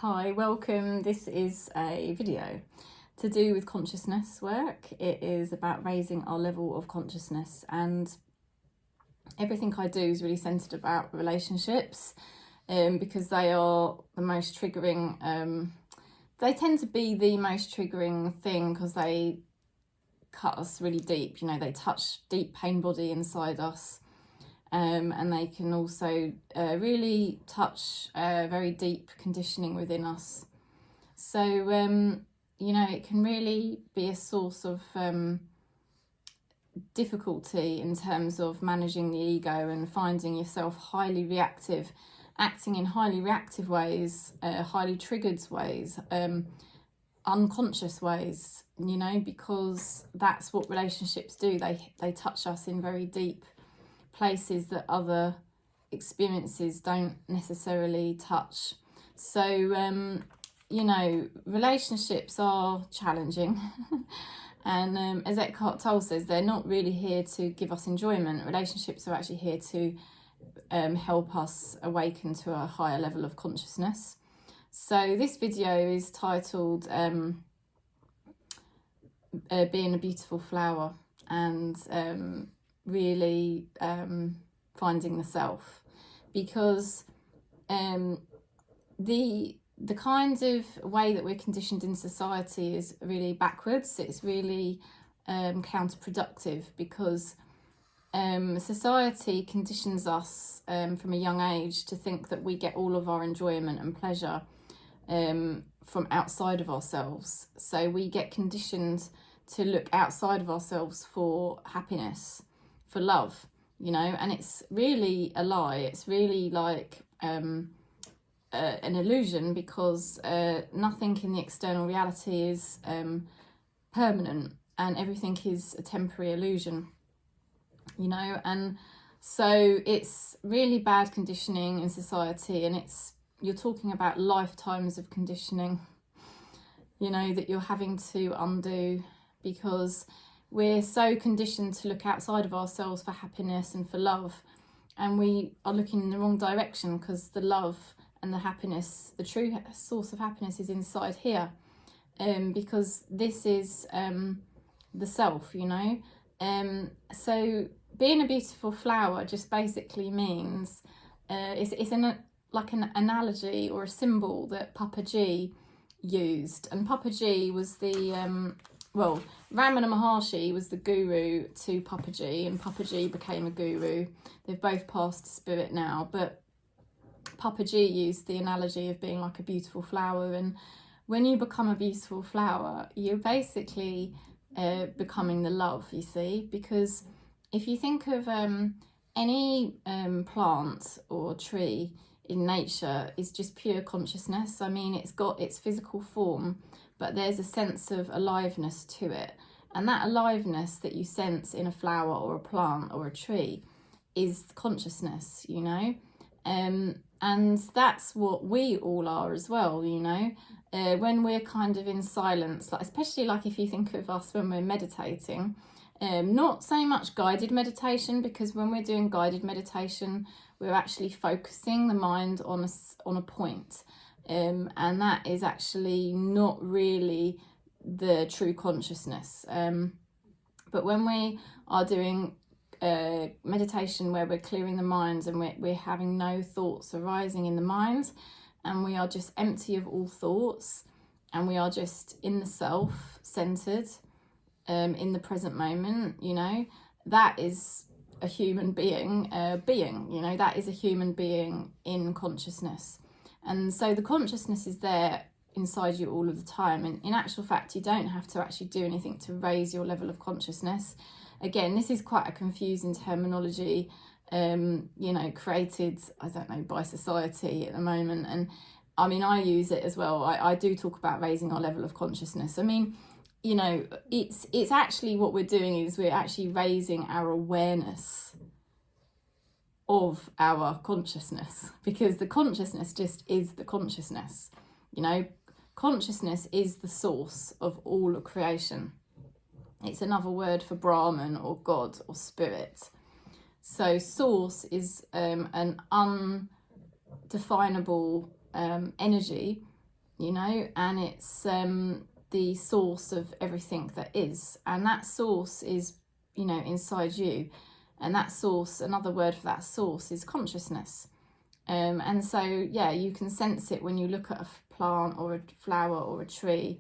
Hi, welcome. This is a video to do with consciousness work. It is about raising our level of consciousness, and everything I do is really centered about relationships because they are the most triggering. They tend to be the most triggering thing because they cut us really deep. You know, they touch deep pain body inside us. And they can also really touch very deep conditioning within us. So, you know, it can really be a source of difficulty in terms of managing the ego and finding yourself highly reactive, acting in highly reactive ways, highly triggered ways, unconscious ways, you know, because that's what relationships do. They touch us in very deep places that other experiences don't necessarily touch. So, you know, relationships are challenging. And as Eckhart Tolle says, they're not really here to give us enjoyment. Relationships are actually here to help us awaken to a higher level of consciousness. So this video is titled Being a Beautiful Flower, and really finding the self, because the kind of way that we're conditioned in society is really backwards. It's really counterproductive, because society conditions us from a young age to think that we get all of our enjoyment and pleasure from outside of ourselves. So we get conditioned to look outside of ourselves for happiness, for love, you know, and it's really a lie. It's really like an illusion, because nothing in the external reality is permanent, and everything is a temporary illusion, you know. And so it's really bad conditioning in society, and you're talking about lifetimes of conditioning, you know, that you're having to undo, because we're so conditioned to look outside of ourselves for happiness and for love, and we are looking in the wrong direction, because the love and the happiness, the true source of happiness, is inside here, because this is the self, you know. So being a beautiful flower just basically means it's like an analogy or a symbol that Papaji used. And Papaji was the Ramana Maharishi was the guru to Papaji, and Papaji became a guru. They've both passed to spirit now, but Papaji used the analogy of being like a beautiful flower. And when you become a beautiful flower, you're basically becoming the love, you see. Because if you think of any plant or tree in nature, is just pure consciousness. I mean, it's got its physical form, but there's a sense of aliveness to it. And that aliveness that you sense in a flower or a plant or a tree is consciousness, you know. And that's what we all are as well, you know. When we're kind of in silence, like especially like if you think of us when we're meditating, not so much guided meditation, because when we're doing guided meditation, we're actually focusing the mind on a point. And that is actually not really the true consciousness. But when we are doing meditation where we're clearing the mind, and we're having no thoughts arising in the mind, and we are just empty of all thoughts, and we are just in the self, centered, in the present moment, you know, that is a human being, you know, that is a human being in consciousness. And so the consciousness is there inside you all of the time. And in actual fact, you don't have to actually do anything to raise your level of consciousness. Again, this is quite a confusing terminology, you know, created, I don't know, by society at the moment. And I mean, I use it as well. I do talk about raising our level of consciousness. I mean, you know, it's actually what we're doing is we're actually raising our awareness of our consciousness, because the consciousness just is the consciousness, you know. Consciousness is the source of all of creation. It's another word for Brahman or God or spirit. So source is an undefinable energy you know, and it's the source of everything that is, and that source is, you know, inside you. And that source, another word for that source, is consciousness. And so, yeah, you can sense it when you look at a plant or a flower or a tree,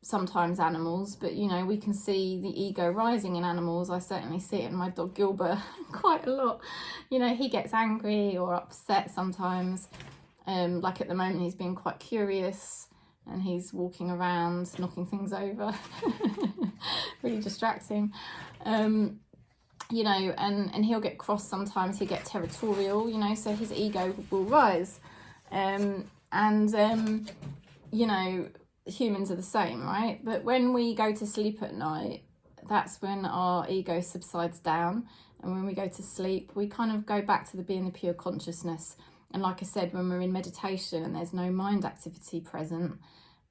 sometimes animals, but, you know, we can see the ego rising in animals. I certainly see it in my dog Gilbert quite a lot. You know, he gets angry or upset sometimes. Like at the moment, he's being quite curious and he's walking around, knocking things over, really distracting. You know, and he'll get cross sometimes, he'll get territorial, you know, so his ego will rise. You know, humans are the same, right? But when we go to sleep at night, that's when our ego subsides down. And when we go to sleep, we kind of go back to being the pure consciousness. And like I said, when we're in meditation and there's no mind activity present,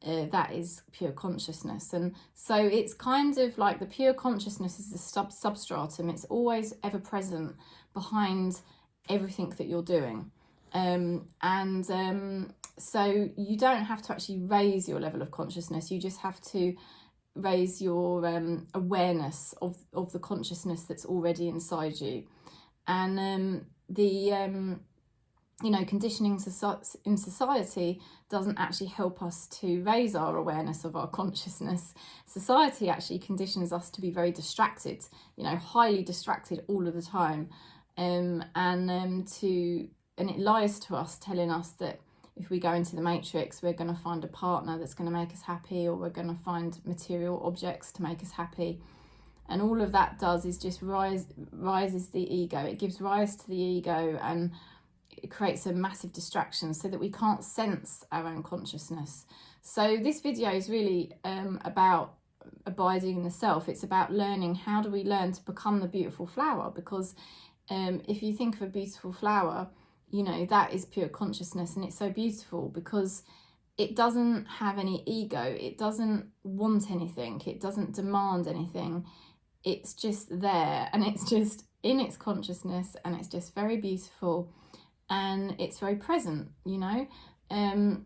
that is pure consciousness. And so it's kind of like the pure consciousness is the substratum. It's always ever present behind everything that you're doing. So you don't have to actually raise your level of consciousness. You just have to raise your awareness of the consciousness that's already inside you. And you know, conditioning in society doesn't actually help us to raise our awareness of our consciousness. Society actually conditions us to be very distracted, you know, highly distracted all of the time. And it lies to us, telling us that if we go into the matrix, we're going to find a partner that's going to make us happy, or we're going to find material objects to make us happy. And all of that does is just rises the ego. It gives rise to the ego, and it creates a massive distraction so that we can't sense our own consciousness. So this video is really about abiding in the self. It's about learning, how do we learn to become the beautiful flower? Because if you think of a beautiful flower, you know, that is pure consciousness, and it's so beautiful because it doesn't have any ego. It doesn't want anything. It doesn't demand anything. It's just there, and it's just in its consciousness, and it's just very beautiful. And it's very present, you know, and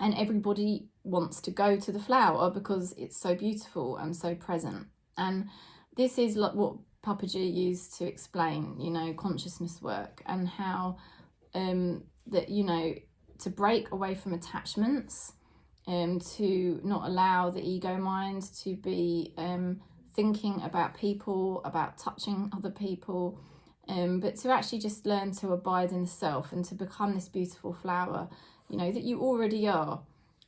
everybody wants to go to the flower because it's so beautiful and so present. And this is like what Papaji used to explain, you know, consciousness work, and how that, you know, to break away from attachments, to not allow the ego mind to be thinking about people, about touching other people, but to actually just learn to abide in the self and to become this beautiful flower, you know, that you already are.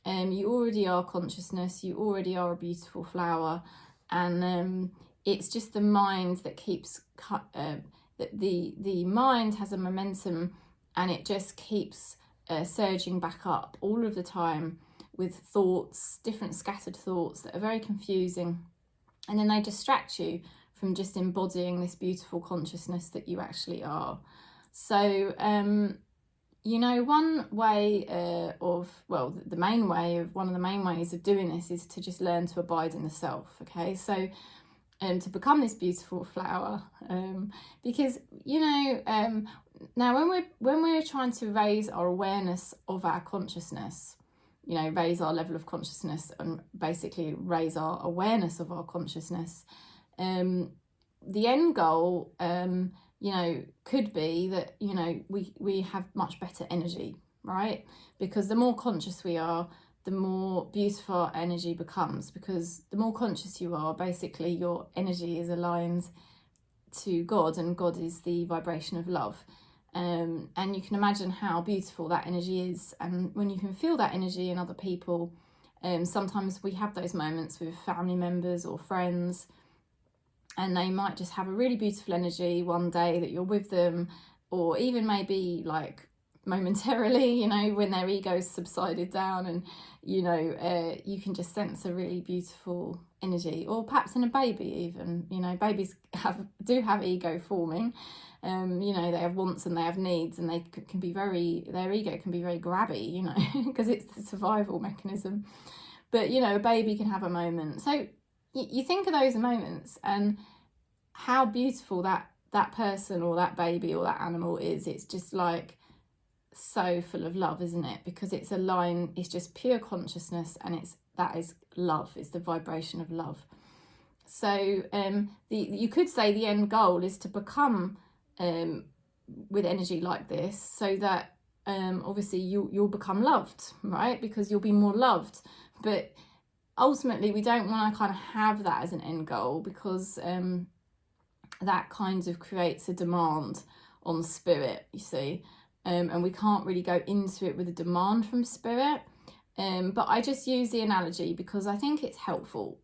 You already are consciousness, you already are a beautiful flower. And it's just the mind that keeps, the mind has a momentum, and it just keeps surging back up all of the time with thoughts, different scattered thoughts that are very confusing. And then they distract you from just embodying this beautiful consciousness that you actually are. So, you know, one way one of the main ways of doing this is to just learn to abide in the self, okay? So, to become this beautiful flower, because, you know, now when we're trying to raise our awareness of our consciousness, you know, raise our level of consciousness and basically raise our awareness of our consciousness, the end goal, you know, could be that, you know, we have much better energy, right? Because the more conscious we are, the more beautiful our energy becomes, because the more conscious you are, basically your energy is aligned to God, and God is the vibration of love. And you can imagine how beautiful that energy is. And when you can feel that energy in other people, sometimes we have those moments with family members or friends, and they might just have a really beautiful energy one day that you're with them, or even maybe like momentarily, you know, when their ego's subsided down, and, you know, you can just sense a really beautiful energy. Or perhaps in a baby even, you know, babies do have ego forming. You know, they have wants and they have needs, and they can be their ego can be very grabby, you know, because it's the survival mechanism. But, you know, a baby can have a moment. So you think of those moments and how beautiful that person or that baby or that animal is. It's just like, so full of love, isn't it? Because it's a line, it's just pure consciousness, and that is love. It's the vibration of love. So you could say the end goal is to become with energy like this, so that obviously you'll become loved, right? Because you'll be more loved. But ultimately, we don't want to kind of have that as an end goal, because that kind of creates a demand on spirit, you see. And we can't really go into it with a demand from spirit. But I just use the analogy because I think it's helpful.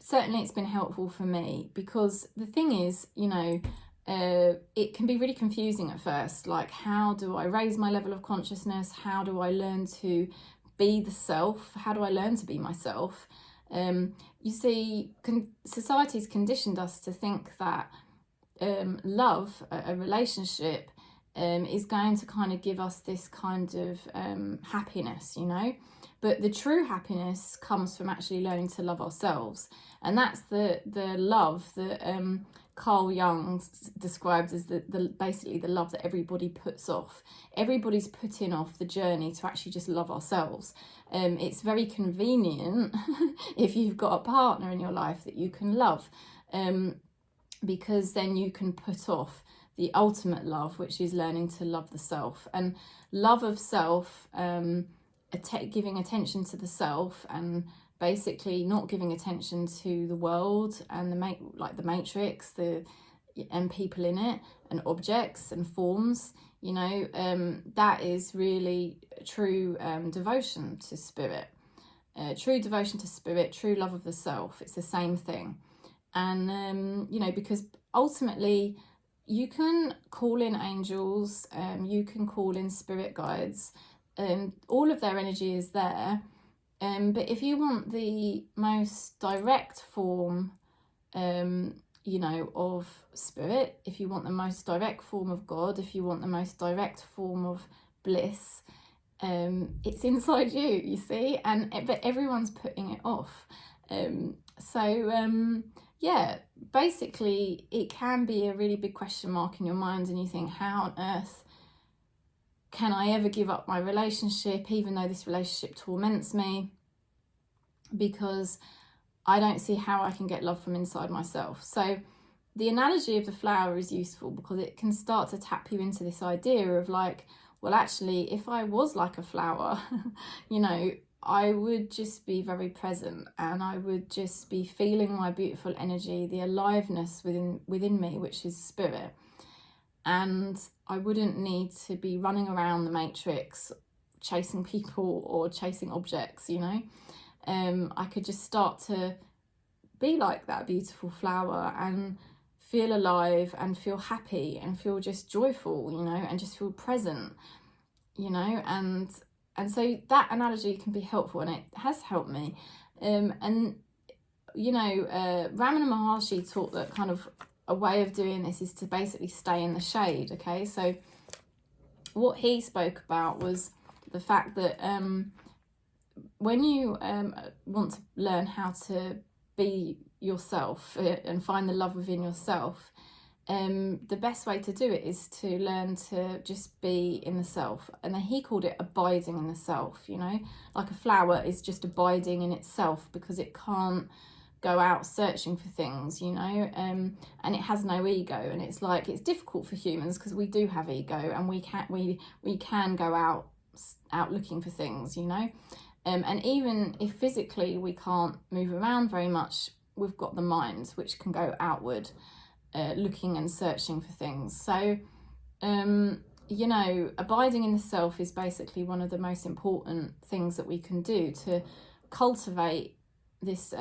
Certainly it's been helpful for me, because the thing is, you know, it can be really confusing at first. Like, how do I raise my level of consciousness? How do I learn to be the self? How do I learn to be myself? You see, society's conditioned us to think that love, a relationship, is going to kind of give us this kind of happiness, you know. But the true happiness comes from actually learning to love ourselves. And that's the love that Carl Jung described as basically the love that everybody puts off. Everybody's putting off the journey to actually just love ourselves. It's very convenient if you've got a partner in your life that you can love, because then you can put off the ultimate love, which is learning to love the self. And love of self, giving attention to the self, and basically not giving attention to the world and the matrix, and people in it, and objects and forms, you know. That is really true devotion to spirit. True devotion to spirit, true love of the self. It's the same thing. And you know, because ultimately you can call in angels, you can call in spirit guides, all of their energy is there. But if you want the most direct form, you know, of spirit, if you want the most direct form of God, if you want the most direct form of bliss, it's inside you see. But everyone's putting it off. Yeah, basically it can be a really big question mark in your mind, and you think, how on earth can I ever give up my relationship, even though this relationship torments me? Because I don't see how I can get love from inside myself. So the analogy of the flower is useful, because it can start to tap you into this idea of like, well, actually, if I was like a flower, you know, I would just be very present, and I would just be feeling my beautiful energy, the aliveness within me, which is spirit. And I wouldn't need to be running around the matrix chasing people or chasing objects, you know. I could just start to be like that beautiful flower and feel alive and feel happy and feel just joyful, you know, and just feel present, you know. And so that analogy can be helpful, and it has helped me. And you know, Ramana Maharishi taught that kind of a way of doing this is to basically stay in the shade. Okay, so what he spoke about was the fact that when you want to learn how to be yourself and find the love within yourself, the best way to do it is to learn to just be in the self. And then he called it abiding in the self, you know, like a flower is just abiding in itself because it can't go out searching for things, you know, and it has no ego. And it's like, it's difficult for humans because we do have ego, and we can go out looking for things, you know. And even if physically we can't move around very much, we've got the mind, which can go outward, looking and searching for things. So, you know, abiding in the self is basically one of the most important things that we can do to cultivate this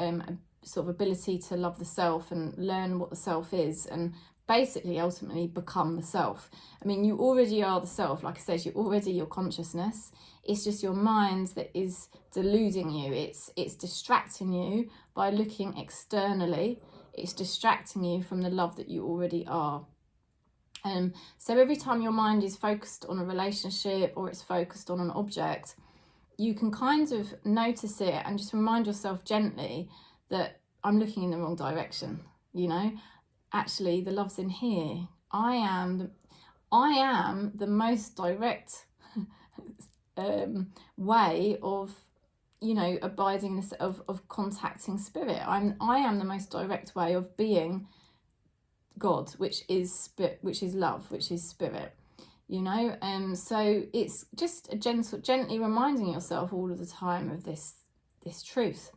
sort of ability to love the self and learn what the self is, and basically ultimately become the self. I mean, you already are the self. Like I said, you're already your consciousness. It's just your mind that is deluding you. It's distracting you by looking externally. It's distracting you from the love that you already are. So every time your mind is focused on a relationship or it's focused on an object, you can kind of notice it and just remind yourself gently that I'm looking in the wrong direction, you know. Actually, the love's in here. I am the most direct way of, you know, abiding this, of contacting spirit. I am the most direct way of being God, which is spirit, which is love, which is spirit, you know. So it's just a gently reminding yourself all of the time of this truth,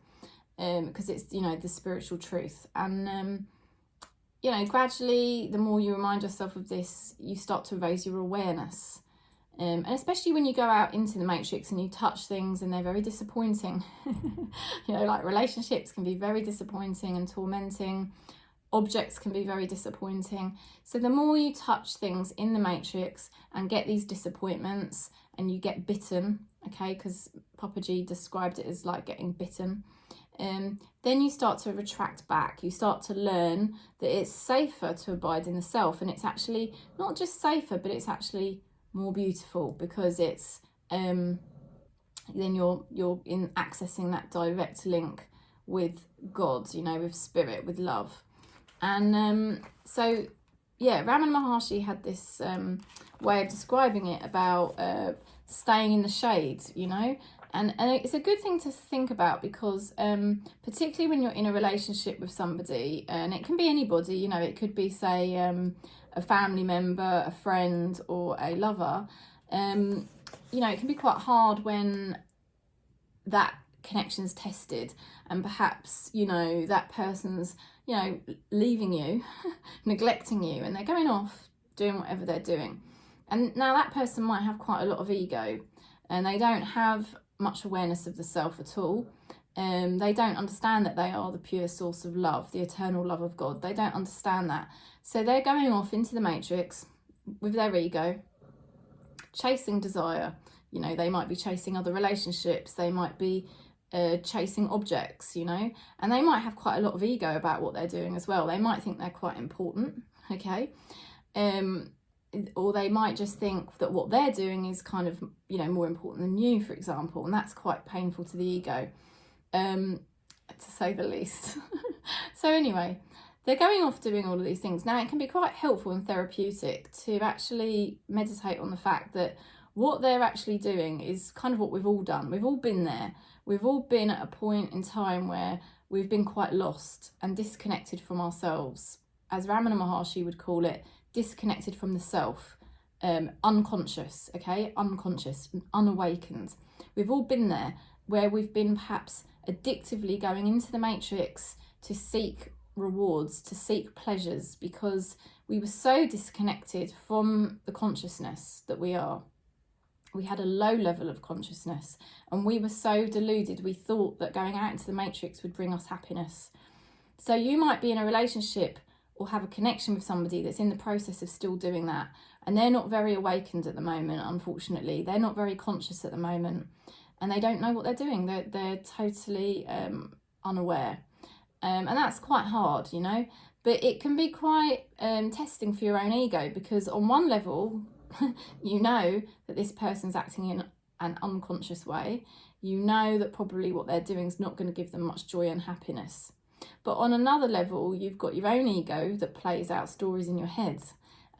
because it's, you know, the spiritual truth. And you know, gradually, the more you remind yourself of this, you start to raise your awareness. And especially when you go out into the matrix and you touch things and they're very disappointing. You know, like relationships can be very disappointing and tormenting. Objects can be very disappointing. So the more you touch things in the matrix and get these disappointments and you get bitten, okay, because Papaji described it as like getting bitten, then you start to retract back. You start to learn that it's safer to abide in the self, and it's actually not just safer, but it's actually more beautiful, because it's then you're in accessing that direct link with God, you know, with spirit, with love. And so yeah, Ramana Maharishi had this way of describing it about staying in the shade, you know. And it's a good thing to think about, because particularly when you're in a relationship with somebody, and it can be anybody, you know, it could be, say, a family member, a friend, or a lover, you know, it can be quite hard when that connection's tested, and perhaps, you know, that person's, you know, leaving you, neglecting you, and they're going off doing whatever they're doing. And now that person might have quite a lot of ego, and they don't have much awareness of the self at all. They don't understand that they are the pure source of love, the eternal love of God. They don't understand that. So they're going off into the matrix with their ego, chasing desire. You know, they might be chasing other relationships. They might be chasing objects, you know, and they might have quite a lot of ego about what they're doing as well. They might think they're quite important, okay? Or they might just think that what they're doing is kind of, you know, more important than you, for example, and that's quite painful to the ego, to say the least. So anyway, they're going off doing all of these things. Now, it can be quite helpful and therapeutic to actually meditate on the fact that what they're actually doing is kind of what we've all done. We've all been there. We've all been at a point in time where we've been quite lost and disconnected from ourselves. As Ramana Maharishi would call it, disconnected from the self, unconscious, okay? Unconscious, unawakened. We've all been there, where we've been perhaps addictively going into the matrix to seek rewards, to seek pleasures, because we were so disconnected from the consciousness that we are. We had a low level of consciousness, and we were so deluded, we thought that going out into the matrix would bring us happiness. So you might be in a relationship or have a connection with somebody that's in the process of still doing that, and they're not very awakened at the moment, unfortunately. They're not very conscious at the moment, and they don't know what they're doing. They're totally unaware, and that's quite hard, you know. But it can be quite testing for your own ego, because on one level, you know that this person's acting in an unconscious way. You know that probably what they're doing is not going to give them much joy and happiness. But on another level, you've got your own ego that plays out stories in your head.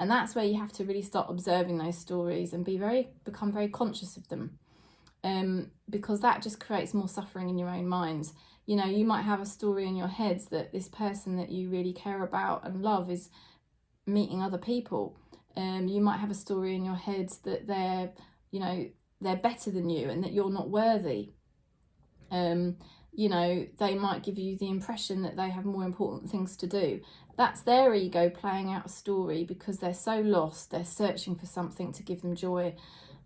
And that's where you have to really start observing those stories and become very conscious of them. Because that just creates more suffering in your own mind. You know, you might have a story in your head that this person that you really care about and love is meeting other people. You might have a story in your head that they're better than you and that you're not worthy. You know, they might give you the impression that they have more important things to do. That's their ego playing out a story, because they're so lost, they're searching for something to give them joy.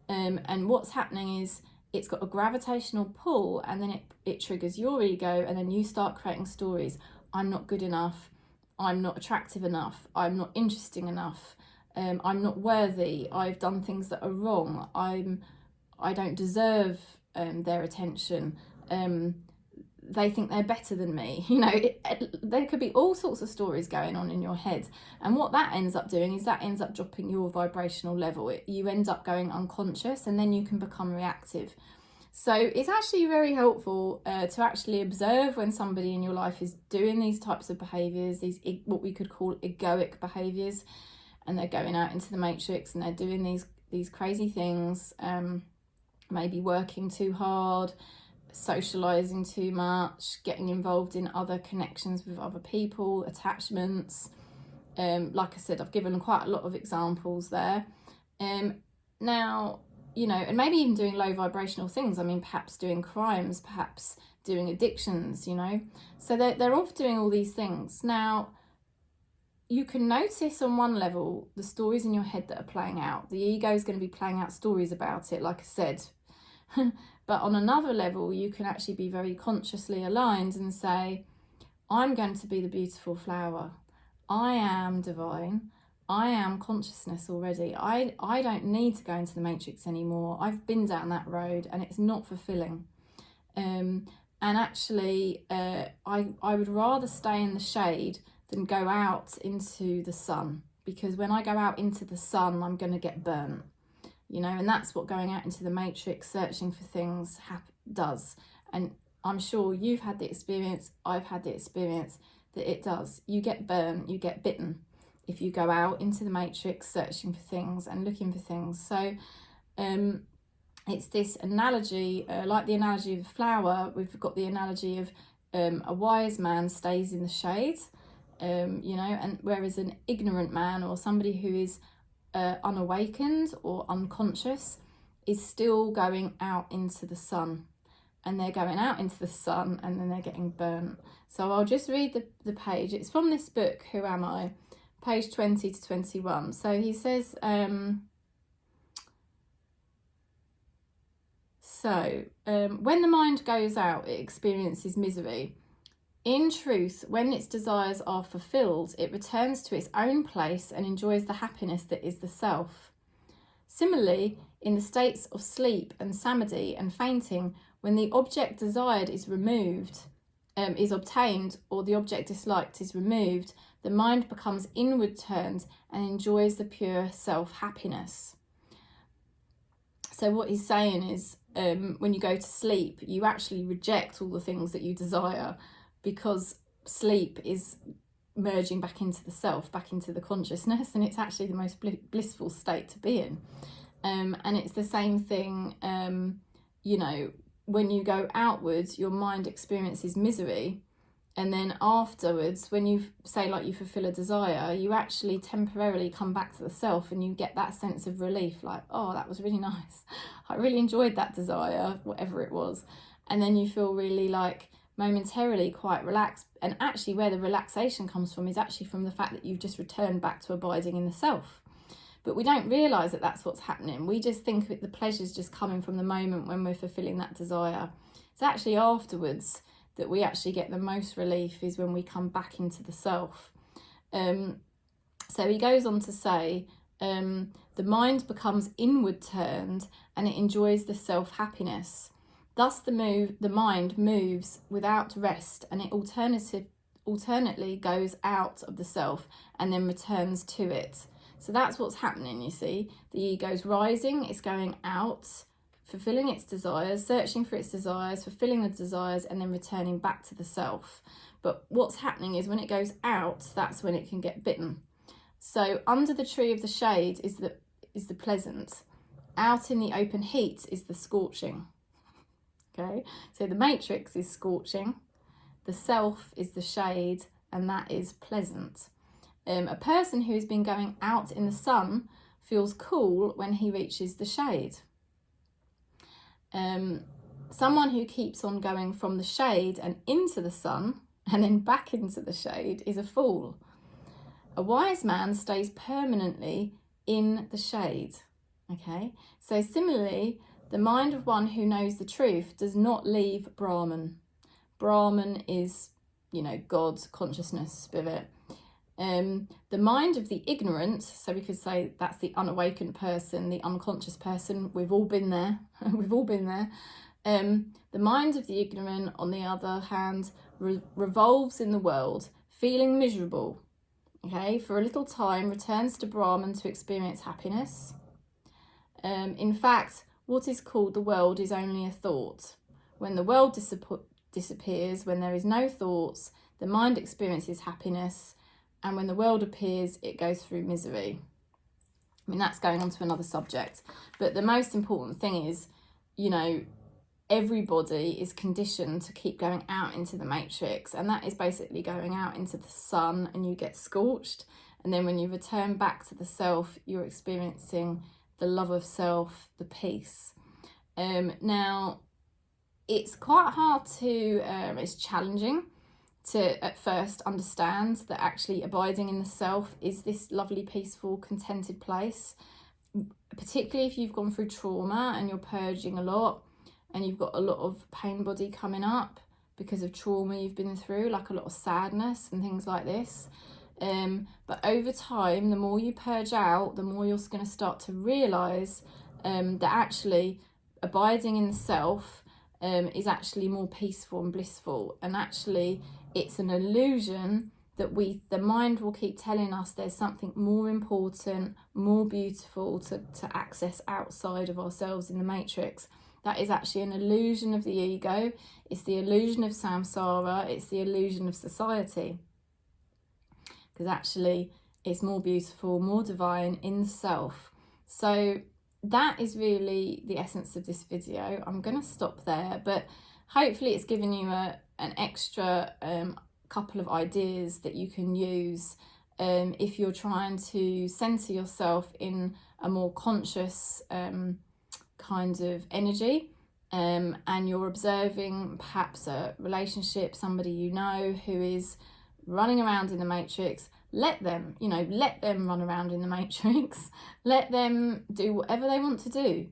And what's happening is it's got a gravitational pull, and then it triggers your ego, and then you start creating stories. I'm not good enough. I'm not attractive enough. I'm not interesting enough. I'm not worthy. I've done things that are wrong. I don't deserve their attention. They think they're better than me. You know, there could be all sorts of stories going on in your head. And what that ends up doing is that ends up dropping your vibrational level. You end up going unconscious, and then you can become reactive. So it's actually very helpful to actually observe when somebody in your life is doing these types of behaviours, these what we could call egoic behaviours. and they're going out into the matrix and they're doing these crazy things, maybe working too hard, socializing too much, getting involved in other connections with other people, attachments. Like I said, I've given quite a lot of examples there. Now, you know, and maybe even doing low vibrational things. I mean, perhaps doing crimes, perhaps doing addictions, you know. So they're off doing all these things. Now, you can notice on one level the stories in your head that are playing out. The ego is going to be playing out stories about it, like I said. But on another level, you can actually be very consciously aligned and say, I'm going to be the beautiful flower. I am divine. I am consciousness already. I don't need to go into the matrix anymore. I've been down that road and it's not fulfilling. And actually, I would rather stay in the shade than go out into the sun, because when I go out into the sun, I'm going to get burnt, you know, and that's what going out into the matrix, searching for things does. And I'm sure you've had the experience, I've had the experience, that it does. You get burnt, you get bitten if you go out into the matrix searching for things and looking for things. So it's this analogy, like the analogy of a flower, we've got the analogy of a wise man stays in the shade, you know, and whereas an ignorant man or somebody who is unawakened or unconscious is still going out into the sun, and they're going out into the sun and then they're getting burnt. So I'll just read the page. It's from this book, Who Am I? Page 20 to 21. So he says, when the mind goes out, it experiences misery. In truth, when its desires are fulfilled, it returns to its own place and enjoys the happiness that is the self. Similarly, in the states of sleep and samadhi and fainting, when the object desired is removed, is obtained, or the object disliked is removed, the mind becomes inward turned and enjoys the pure self-happiness. So what he's saying is, when you go to sleep, you actually reject all the things that you desire, because sleep is merging back into the self, back into the consciousness, and it's actually the most blissful state to be in. And it's the same thing, you know, when you go outwards, your mind experiences misery, and then afterwards, when you say, like, you fulfill a desire, you actually temporarily come back to the self and you get that sense of relief, like, oh, that was really nice. I really enjoyed that desire, whatever it was. And then you feel really, like, momentarily quite relaxed. And actually where the relaxation comes from is actually from the fact that you've just returned back to abiding in the self. But we don't realise that that's what's happening. We just think that the pleasure's just coming from the moment when we're fulfilling that desire. It's actually afterwards that we actually get the most relief, is when we come back into the self. So he goes on to say, the mind becomes inward turned and it enjoys the self-happiness. Thus the mind moves without rest, and it alternately goes out of the self and then returns to it. So that's what's happening, you see. The ego's rising, it's going out, fulfilling its desires, searching for its desires, fulfilling the desires, and then returning back to the self. But what's happening is when it goes out, that's when it can get bitten. So under the tree of the shade is the pleasant. Out in the open heat is the scorching. Okay, so the matrix is scorching, the self is the shade, and that is pleasant. A person who's been going out in the sun feels cool when he reaches the shade. Someone who keeps on going from the shade and into the sun and then back into the shade is a fool. A wise man stays permanently in the shade. Okay, so similarly, the mind of one who knows the truth does not leave Brahman. Brahman is, you know, God, consciousness, spirit. The mind of the ignorant, so we could say that's the unawakened person, the unconscious person. We've all been there. We've all been there. The mind of the ignorant, on the other hand, revolves in the world, feeling miserable. Okay, for a little time, returns to Brahman to experience happiness. In fact, what is called the world is only a thought. When the world disappears, when there is no thoughts, the mind experiences happiness, and when the world appears, it goes through misery. I mean, that's going on to another subject. But the most important thing is, you know, everybody is conditioned to keep going out into the matrix, and that is basically going out into the sun and you get scorched, and then when you return back to the self, you're experiencing the love of self, the peace. Now, it's quite hard to, it's challenging to at first understand that actually abiding in the self is this lovely, peaceful, contented place, particularly if you've gone through trauma and you're purging a lot and you've got a lot of pain body coming up because of trauma you've been through, like a lot of sadness and things like this. But over time, the more you purge out, the more you're going to start to realise that actually abiding in the self is actually more peaceful and blissful. And actually, it's an illusion that the mind will keep telling us there's something more important, more beautiful to access outside of ourselves in the matrix. That is actually an illusion of the ego. It's the illusion of samsara. It's the illusion of society. Because actually, it's more beautiful, more divine in the self. So that is really the essence of this video. I'm going to stop there, but hopefully it's given you an extra couple of ideas that you can use if you're trying to center yourself in a more conscious kind of energy, and you're observing perhaps a relationship, somebody you know who is running around in the matrix. Let them run around in the matrix. Let them do whatever they want to do,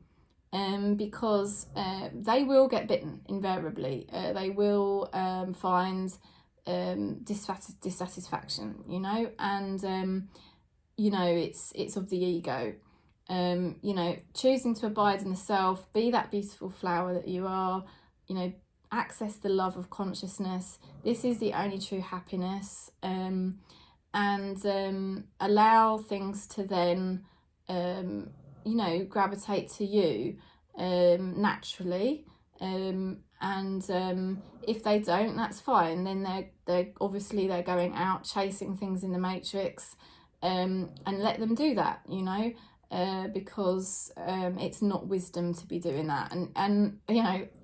because they will get bitten invariably. They will find dissatisfaction, and it's of the ego. Choosing to abide in the self, be that beautiful flower that you are, access the love of consciousness. This is the only true happiness, and allow things to then, gravitate to you naturally. And if they don't, that's fine. Then they're obviously going out chasing things in the matrix, and let them do that, because it's not wisdom to be doing that. And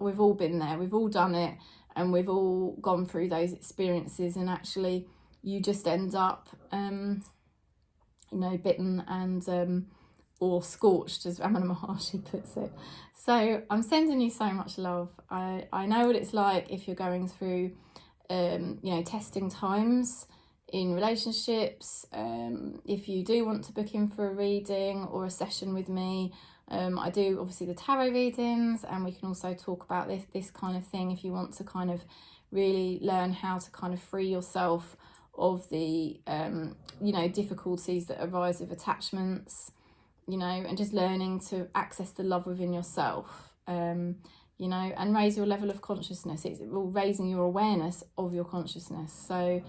we've all been there, we've all done it, and we've all gone through those experiences, and actually you just end up bitten and or scorched, as Ramana Maharishi puts it. So I'm sending you so much love. I know what it's like if you're going through testing times in relationships. If you do want to book in for a reading or a session with me, I do obviously the tarot readings, and we can also talk about this kind of thing if you want to kind of really learn how to kind of free yourself of the difficulties that arise with attachments, and just learning to access the love within yourself, and raise your level of consciousness. It's raising your awareness of your consciousness. So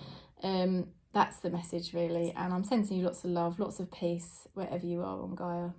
that's the message really, and I'm sending you lots of love, lots of peace wherever you are on Gaia.